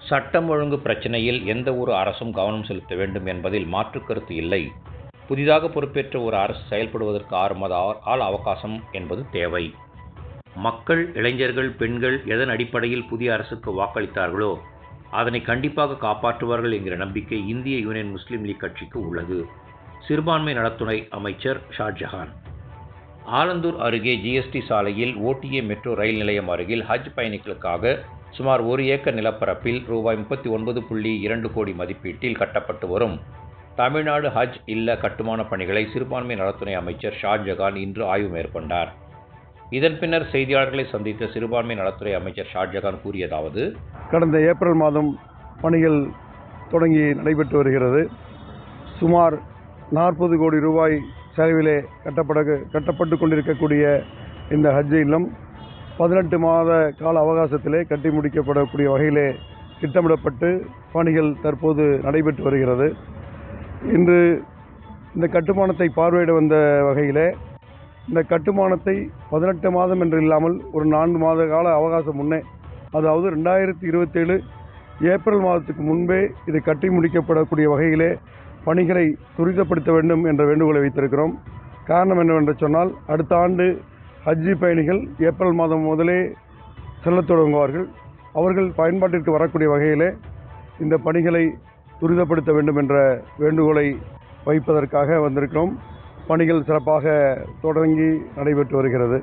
சட்டம் ஒழுங்கு பிரச்சினையில் எந்த ஒரு அரசும் கவனம் செலுத்த வேண்டும் என்பதில் மாற்றுக் கருத்து இல்லை. புதிதாக பொறுப்பேற்ற ஒரு அரசு செயல்படுவதற்கு 6 மாத கால அவகாசம் என்பது தேவை. மக்கள், இளைஞர்கள், பெண்கள் எதன் அடிப்படையில் புதிய அரசுக்கு வாக்களித்தார்களோ அதனை கண்டிப்பாக காப்பாற்றுவார்கள் என்கிற நம்பிக்கை இந்திய யூனியன் முஸ்லீம் லீக் கட்சிக்கு உள்ளது. சிறுபான்மை நலத்துறை அமைச்சர் ஷாஜஹான். ஆலந்தூர் அருகே ஜிஎஸ்டி சாலையில் ஓடிஏ மெட்ரோ ரயில் நிலையம் அருகில் ஹஜ் பயணிகளுக்காக சுமார் 1 ஏக்கர் நிலப்பரப்பில் ரூபாய் 39.2 கோடி மதிப்பீட்டில் கட்டப்பட்டு வரும் தமிழ்நாடு ஹஜ் இல்ல கட்டுமான பணிகளை சிறுபான்மை நலத்துறை அமைச்சர் ஷாஜஹான் இன்று ஆய்வு மேற்கொண்டார். இதன் பின்னர் செய்தியாளர்களை சந்தித்த சிறுபான்மை நலத்துறை அமைச்சர் ஷாஜஹான் கூறியதாவது: கடந்த ஏப்ரல் மாதம் பணிகள் தொடங்கி நடைபெற்று வருகிறது. சுமார் 40 கோடி ரூபாய் செலவிலே கட்டப்பட்டு கொண்டிருக்கக்கூடிய இந்த ஹஜ் இல்லம் 18 மாத கால அவகாசத்திலே கட்டி முடிக்கப்படக்கூடிய வகையிலே திட்டமிடப்பட்டு பணிகள் தற்போது நடைபெற்று வருகிறது. இன்று இந்த கட்டுமானத்தை பார்வையிட வந்த வகையிலே இந்த கட்டுமானத்தை 18 மாதம் என்று இல்லாமல் ஒரு 4 மாத கால அவகாசம் முன்னே, அதாவது 2027 ஏப்ரல் மாதத்துக்கு முன்பே இது கட்டி முடிக்கப்படக்கூடிய வகையிலே பணிகளை துரிதப்படுத்த வேண்டும் என்ற வேண்டுகோளை வைத்திருக்கிறோம். காரணம் என்னவென்று சொன்னால், அடுத்த ஆண்டு ஹஜ்ஜி பயணிகள் ஏப்ரல் மாதம் முதலே செல்லத் தொடங்குவார்கள். அவர்கள் பயன்பாட்டிற்கு வரக்கூடிய வகையிலே இந்த பணிகளை துரிதப்படுத்த வேண்டும் என்ற வேண்டுகோளை வைப்பதற்காக வந்திருக்கிறோம். பணிகள் சிறப்பாக தொடங்கி நடைபெற்று வருகிறது.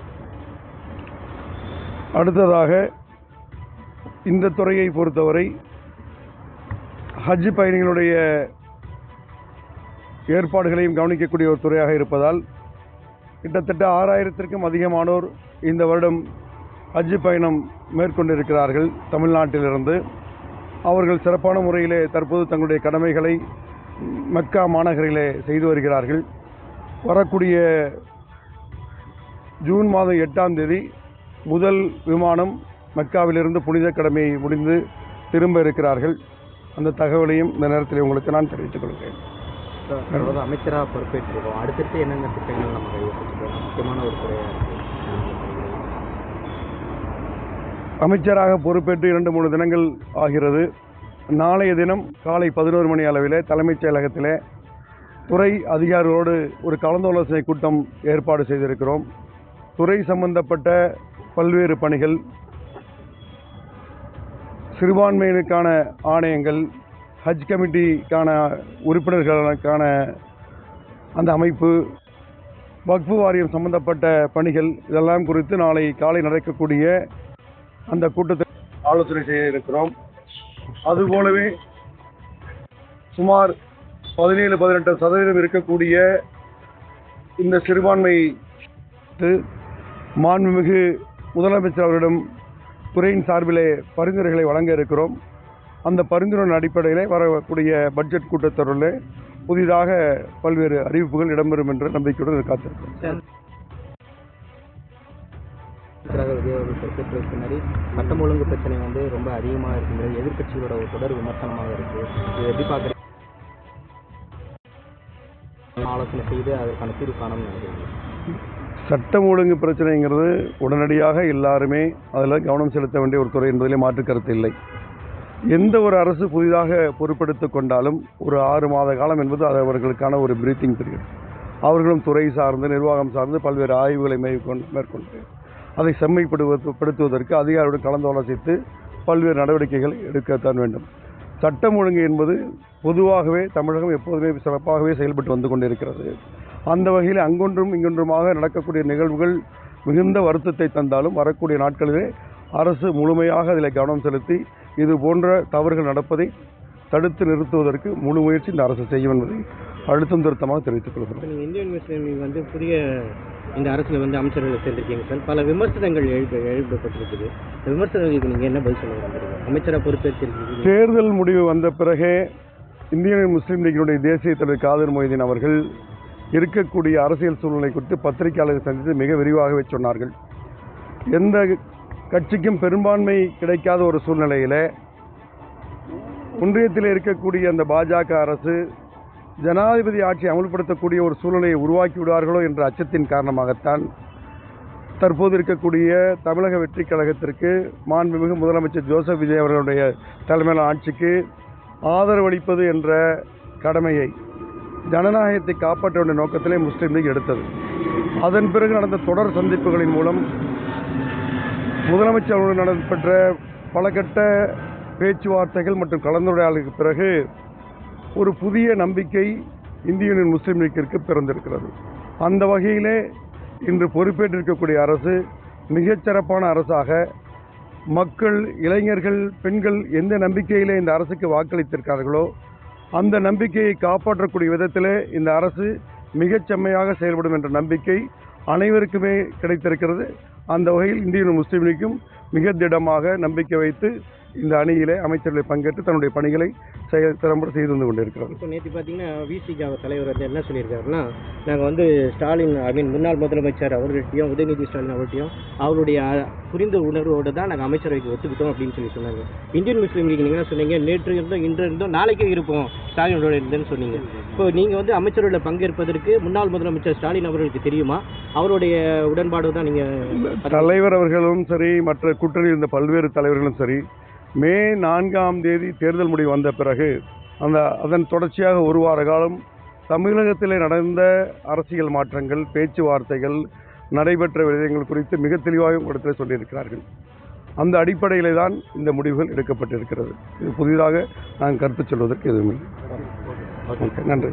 அடுத்ததாக, இந்த துறையை பொறுத்தவரை ஹஜ் பயணிகளுடைய ஏற்பாடுகளையும் கவனிக்கக்கூடிய ஒரு துறையாக இருப்பதால் கிட்டத்தட்ட 6000த்திற்கும் அதிகமானோர் இந்த வருடம் ஹஜ் பயணம் மேற்கொண்டிருக்கிறார்கள் தமிழ்நாட்டிலிருந்து. அவர்கள் சிறப்பான முறையிலே தற்போது தங்களுடைய கடமைகளை மெக்கா மாநகரிலே செய்து வருகிறார்கள். வரக்கூடிய ஜூன் மாதம் 8ஆம் தேதி முதல் விமானம் மெக்காவிலிருந்து புனித கடமையை முடிந்து திரும்ப இருக்கிறார்கள். அந்த தகவலையும் இந்த நேரத்தில் உங்களுக்கு நான் தெரிவித்துக் கொள்கிறேன். அமைச்சராக பொறுப்பேற்றிருக்கோம். அடுத்தடுத்து என்னென்ன திட்டங்கள் நம்ம கைவிட்டிருக்கோம்? முக்கியமான ஒரு துறையாக அமைச்சராக பொறுப்பேற்று 2-3 தினங்கள் ஆகிறது. நாளைய தினம் காலை 11 மணி அளவிலே தலைமைச் செயலகத்திலே துறை அதிகாரிகளோடு ஒரு கலந்தாலோசனை கூட்டம் ஏற்பாடு செய்திருக்கிறோம். துறை சம்பந்தப்பட்ட பல்வேறு பணிகள், சிறுபான்மையினருக்கான ஆணையங்கள், ஹஜ் கமிட்டிக்கான உறுப்பினர்களுக்கான அந்த அமைப்பு, வக்ஃபு வாரியம் சம்பந்தப்பட்ட பணிகள், இதெல்லாம் குறித்து நாளை காலை நடக்கக்கூடிய அந்த கூட்டத்தில் ஆலோசனை செய்ய இருக்கிறோம். அதுபோலவே சுமார் 17-18% இருக்கக்கூடிய இந்த சிறுபான்மை மாண்புமிகு முதலமைச்சர் அவரிடம் துறையின் சார்பிலே பரிந்துரைகளை வழங்க இருக்கிறோம். அந்த பரிந்துரையின் அடிப்படையில் வரக்கூடிய பட்ஜெட் கூட்டத்தொடரில் புதிதாக பல்வேறு அறிவிப்புகள் இடம்பெறும் என்ற நம்பிக்கையுடன் காத்திருக்கிறோம். பின்னாடி சட்டம் ஒழுங்கு பிரச்சனை ரொம்ப அதிகமாக இருக்குது. எதிர்கட்சிகளோட ஒரு தொடர் விமர்சனமாக இருக்குது. இது எப்படி பார்க்குறீங்க? ஆலோசனை செய்து அதற்கான தீர்வு காணணும்னு நினைக்கிறீங்க? சட்டம் ஒழுங்கு பிரச்சனைங்கிறது உடனடியாக எல்லாருமே அதில் கவனம் செலுத்த வேண்டிய ஒரு துறை என்பதிலே மாற்று கருத்து இல்லை. எந்த ஒரு அரசு புதிதாக பொறுப்பெடுத்துக் கொண்டாலும் ஒரு 6 மாத காலம் என்பது அது அவர்களுக்கான ஒரு பிரீத்திங் பீரியட். அவர்களும் துறை சார்ந்து, நிர்வாகம் சார்ந்து பல்வேறு ஆய்வுகளை மேற்கொண்டு அதை செம்மைப்படுத்துவதற்கு அதிகாரியுடன் கலந்தாலோசித்து பல்வேறு நடவடிக்கைகள் எடுக்கத்தான் வேண்டும். சட்டம் ஒழுங்கு என்பது பொதுவாகவே தமிழகம் எப்போதுமே சிறப்பாகவே செயல்பட்டு வந்து கொண்டிருக்கிறது. அந்த வகையில் அங்கொன்றும் இங்கொன்றுமாக நடக்கக்கூடிய நிகழ்வுகள் மிகுந்த வருத்தத்தை தந்தாலும் வரக்கூடிய நாட்களிலே அரசு முழுமையாக அதில் கவனம் செலுத்தி இது போன்ற தவறுகள் நடப்பதை தடுத்து நிறுத்துவதற்கு முழு முயற்சி இந்த அரசு செய்யும் என்பதை அழுத்தம் திருத்தமாக தெரிவித்துக் கொள்கிறோம். இந்தியன் முஸ்லீம் லீக் புதிய இந்த அரசில் அமைச்சர்கள் சேர்ந்திருக்கீங்க சார். பல விமர்சனங்கள் எழுப்பப்பட்டிருக்குது. இந்த விமர்சனங்களுக்கு நீங்கள் என்ன பதில் சொல்ல விரும்புகிறீங்க? அமைச்சராக பொறுப்பேற்றிருக்கீங்க. தேர்தல் முடிவு வந்த பிறகே இந்தியன் முஸ்லீம் லீக்கினுடைய தேசிய தலைவர் காதர் மொய்தீன் அவர்கள் இருக்கக்கூடிய அரசியல் சூழ்நிலை குறித்து பத்திரிகையாளர்கள் சந்தித்து மிக விரிவாகவே சொன்னார்கள். எந்த கட்சிக்கும் பெரும்பான்மை கிடைக்காத ஒரு சூழ்நிலையில் ஒன்றியத்தில் இருக்கக்கூடிய அந்த பாஜக அரசு ஜனாதிபதி ஆட்சி அமல்படுத்தக்கூடிய ஒரு சூழ்நிலையை உருவாக்கி விடுவார்களோ என்ற அச்சத்தின் காரணமாகத்தான் தற்போது இருக்கக்கூடிய தமிழக வெற்றி கழகத்திற்கு மாண்புமிகு முதலமைச்சர் ஜோசப் விஜய் அவர்களுடைய தலைமையிலான ஆட்சிக்கு ஆதரவளிப்பது என்ற கடமையை ஜனநாயகத்தை காப்பாற்ற வேண்டிய நோக்கத்திலே முஸ்லீம் லீக் எடுத்தது. அதன் பிறகு நடந்த தொடர் சந்திப்புகளின் மூலம் முதலமைச்சர் அவர்கள் நடைபெற்ற பல கட்ட பேச்சுவார்த்தைகள் மற்றும் கலந்துரையாடலுக்கு பிறகு ஒரு புதிய நம்பிக்கை இந்திய யூனியன் முஸ்லீம் லீக்கிற்கு பிறந்திருக்கிறது. அந்த வகையிலே இன்று பொறுப்பேற்றிருக்கக்கூடிய அரசு மிகச்சிறப்பான அரசாக மக்கள், இளைஞர்கள், பெண்கள் எந்த நம்பிக்கையிலே இந்த அரசுக்கு வாக்களித்திருக்கிறார்களோ அந்த நம்பிக்கையை காப்பாற்றக்கூடிய விதத்திலே இந்த அரசு மிகச் செம்மையாக செயல்படும் என்ற நம்பிக்கை அனைவருக்குமே கிடைத்திருக்கிறது. அந்த வகையில் இந்திய யூனியன் முஸ்லீம் லீக்கும் மிக திடமாக நம்பிக்கை வைத்து இந்த அணியிலே அமைச்சர்களை பங்கேற்று தன்னுடைய பணிகளை திறம்பட செய்து வந்து கொண்டிருக்கிறது. இப்போ நேற்று பார்த்தீங்கன்னா விசிக தலைவர் வந்து என்ன சொல்லியிருக்காருன்னா, நாங்கள் ஸ்டாலின் முன்னாள் முதலமைச்சர் அவர்கள்ட்டையும் உதயநிதி ஸ்டாலின் அவர்கள்ட்டையும் அவருடைய புரிந்த உணர்வோடு தான் நாங்கள் அமைச்சரவைக்கு ஒத்துக்கிட்டோம் அப்படின்னு சொன்னாங்க. இந்தியன் முஸ்லீம் லீக் நீங்கள் என்ன சொன்னீங்க, நேற்று இருந்தோம் இன்று இருந்தோம் நாளைக்கே இருப்போம் ஸ்டாலினோட இருந்தேன்னு சொன்னீங்க. இப்போ நீங்கள் அமைச்சரவையில் பங்கேற்பதற்கு முன்னாள் முதலமைச்சர் ஸ்டாலின் அவர்களுக்கு தெரியுமா? அவருடைய உடன்பாடு தான் நீங்கள் தலைவர் அவர்களும் சரி, மற்ற கூட்டணியில் இருந்த பல்வேறு தலைவர்களும் சரி, மே 4ஆம் தேதி தேர்தல் முடிவு வந்த பிறகு அதன் தொடர்ச்சியாக ஒரு வார காலம் தமிழகத்திலே நடந்த அரசியல் மாற்றங்கள், பேச்சுவார்த்தைகள், நடைபெற்ற விடயங்கள் குறித்து மிக தெளிவாக இடத்தில் சொல்லியிருக்கிறார்கள். அந்த அடிப்படையிலே தான் இந்த முடிவுகள் எடுக்கப்பட்டிருக்கிறது. இது புதிதாக நான் கருத்து சொல்வதற்கு எதுவுமில்லை. நன்றி.